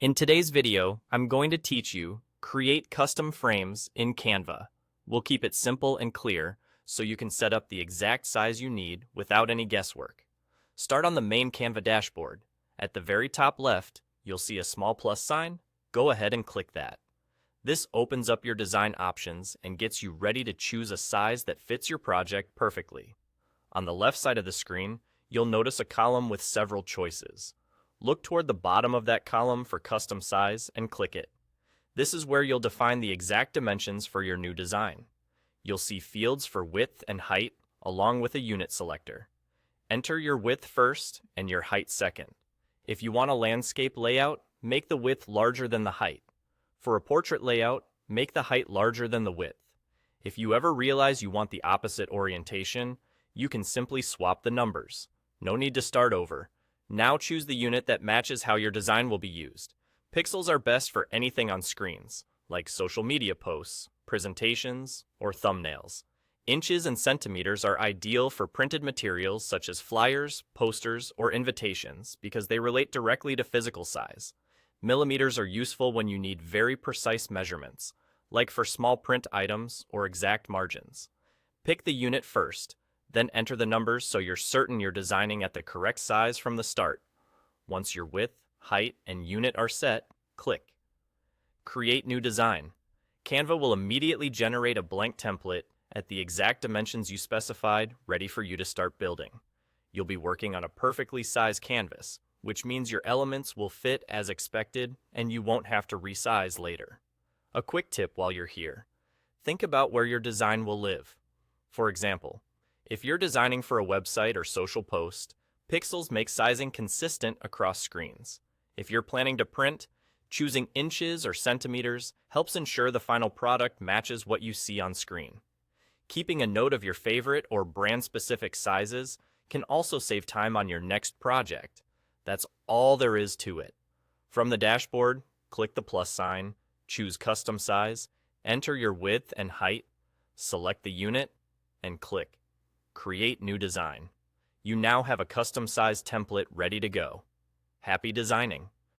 In today's video, I'm going to teach you create custom frames in Canva. We'll keep it simple and clear so you can set up the exact size you need without any guesswork. Start on the main Canva dashboard. At the very top left, you'll see a small plus sign. Go ahead and click that. This opens up your design options and gets you ready to choose a size that fits your project perfectly. On the left side of the screen, you'll notice a column with several choices. Look toward the bottom of that column for custom size and click it. This is where you'll define the exact dimensions for your new design. You'll see fields for width and height along with a unit selector. Enter your width first and your height second. If you want a landscape layout, make the width larger than the height. For a portrait layout, make the height larger than the width. If you ever realize you want the opposite orientation, you can simply swap the numbers. No need to start over. Now choose the unit that matches how your design will be used. Pixels are best for anything on screens, like social media posts, presentations, or thumbnails. Inches and centimeters are ideal for printed materials such as flyers, posters, or invitations because they relate directly to physical size. Millimeters are useful when you need very precise measurements, like for small print items or exact margins. Pick the unit first, then enter the numbers so you're certain you're designing at the correct size from the start. Once your width, height, and unit are set, click. Create new design. Canva will immediately generate a blank template at the exact dimensions you specified, ready for you to start building. You'll be working on a perfectly sized canvas, which means your elements will fit as expected and you won't have to resize later. A quick tip while you're here. Think about where your design will live. For example, if you're designing for a website or social post, pixels make sizing consistent across screens. If you're planning to print, choosing inches or centimeters helps ensure the final product matches what you see on screen. Keeping a note of your favorite or brand-specific sizes can also save time on your next project. That's all there is to it. From the dashboard, click the plus sign, choose custom size, enter your width and height, select the unit, and click Create New Design. You now have a custom size template ready to go. Happy designing!